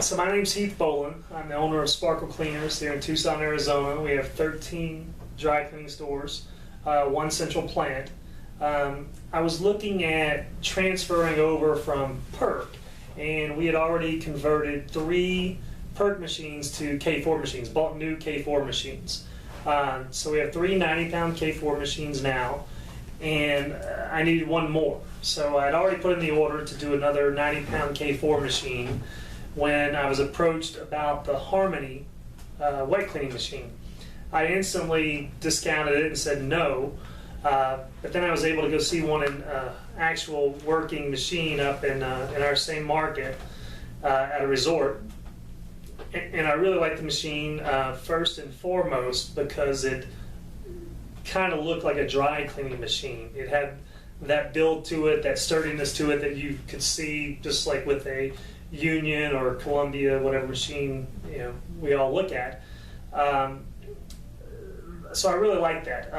So my name's Heath Bolin. I'm the owner of Sparkle Cleaners here in Tucson, Arizona. We have 13 dry cleaning stores, one central plant. I was looking at transferring over from PERC, and we had already converted 3 PERC machines to K4 machines, bought new K4 machines. So we have 3 90-pound K4 machines now, and I needed one more. So I'd already put in the order to do another 90-pound K4 machine when I was approached about the Harmony wet cleaning machine. I instantly discounted it and said no, but then I was able to go see one in actual working machine up in our same market at a resort. And I really liked the machine first and foremost because it kind of looked like a dry cleaning machine. It had that build to it, that sturdiness to it that you could see just like with a Union or Columbia, whatever machine we all look at. So I really liked that.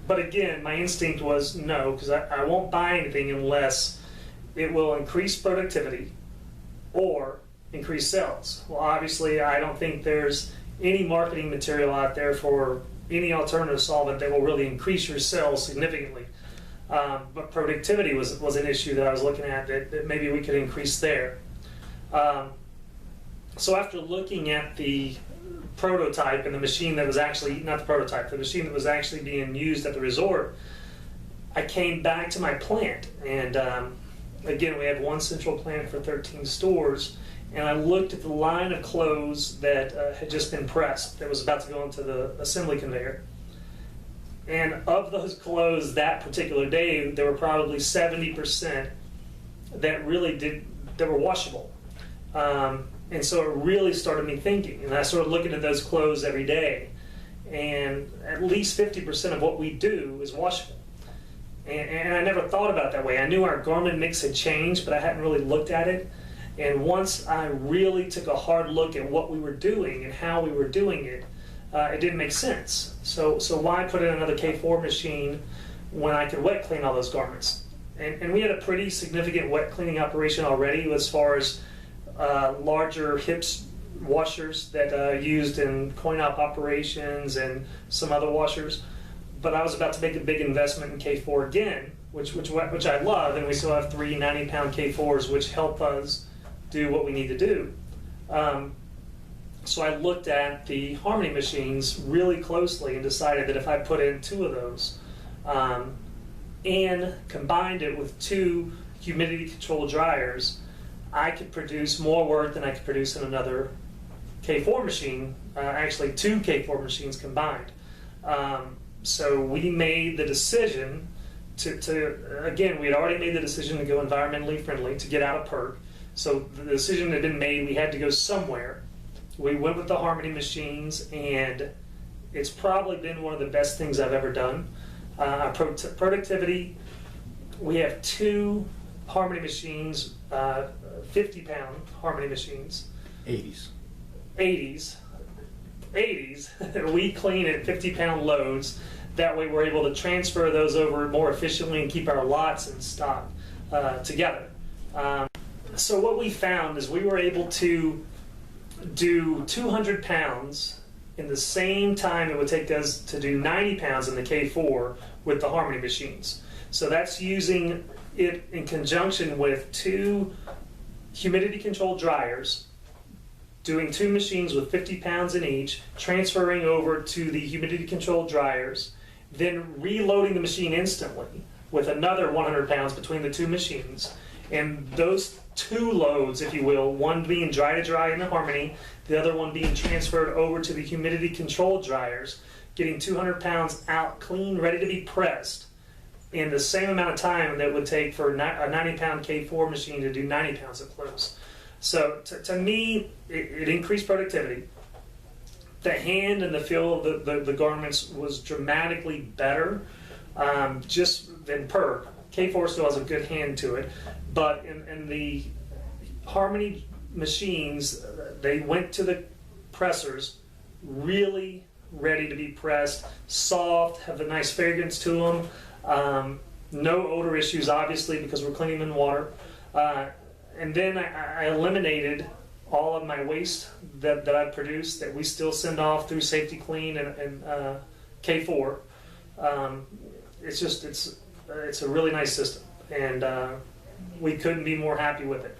But again, my instinct was no, because I won't buy anything unless it will increase productivity or increase sales. Well, obviously, I don't think there's any marketing material out there for any alternative solvent that will really increase your sales significantly. But productivity was an issue that I was looking at that maybe we could increase there. So after looking at the prototype and the machine that was actually, not the prototype, the machine that was actually being used at the resort, I came back to my plant. And again, we have one central plant for 13 stores. And I looked at the line of clothes that had just been pressed, that was about to go into the assembly conveyor. And of those clothes that particular day, there were probably 70% that were washable. And so it really started me thinking, and I started looking at those clothes every day, and at least 50% of what we do is washable. And I never thought about it that way. I knew our garment mix had changed, but I hadn't really looked at it. And once I really took a hard look at what we were doing and how we were doing it, it didn't make sense. So why put in another K4 machine when I could wet clean all those garments? And we had a pretty significant wet cleaning operation already as far as larger hips washers that used in coin-op operations and some other washers. But I was about to make a big investment in K4 again, which I love, and we still have 3 90-pound K4s which help us do what we need to do. So I looked at the Harmony machines really closely and decided that if I put in 2 of those and combined it with 2 humidity control dryers, I could produce more work than I could produce in another K4 machine, actually 2 K4 machines combined. So we made the decision again, we had already made the decision to go environmentally friendly, to get out of PERC. So the decision had been made, we had to go somewhere. We went with the Harmony machines, and it's probably been one of the best things I've ever done. Productivity, we have 2 Harmony machines, 50-pound Harmony machines. 80s. We clean at 50-pound loads. That way we're able to transfer those over more efficiently and keep our lots in stock together. So what we found is we were able to do 200 pounds in the same time it would take us to do 90 pounds in the K4 with the Harmony machines. So that's using it in conjunction with 2 humidity controlled dryers, doing 2 machines with 50 pounds in each, transferring over to the humidity controlled dryers, then reloading the machine instantly with another 100 pounds between the 2 machines. And those 2 loads, if you will, one being dry to dry in the Harmony, the other one being transferred over to the humidity controlled dryers, getting 200 pounds out clean, ready to be pressed in the same amount of time that it would take for a 90-pound K4 machine to do 90 pounds of clothes. So to me, it increased productivity. The hand and the feel of the garments was dramatically better just than PERC. K4 still has a good hand to it, but in the Harmony machines, they went to the pressers really ready to be pressed, soft, have a nice fragrance to them, no odor issues obviously because we're cleaning them in water. And then I eliminated all of my waste that I produce that we still send off through Safety Clean and K4. It's a really nice system, and we couldn't be more happy with it.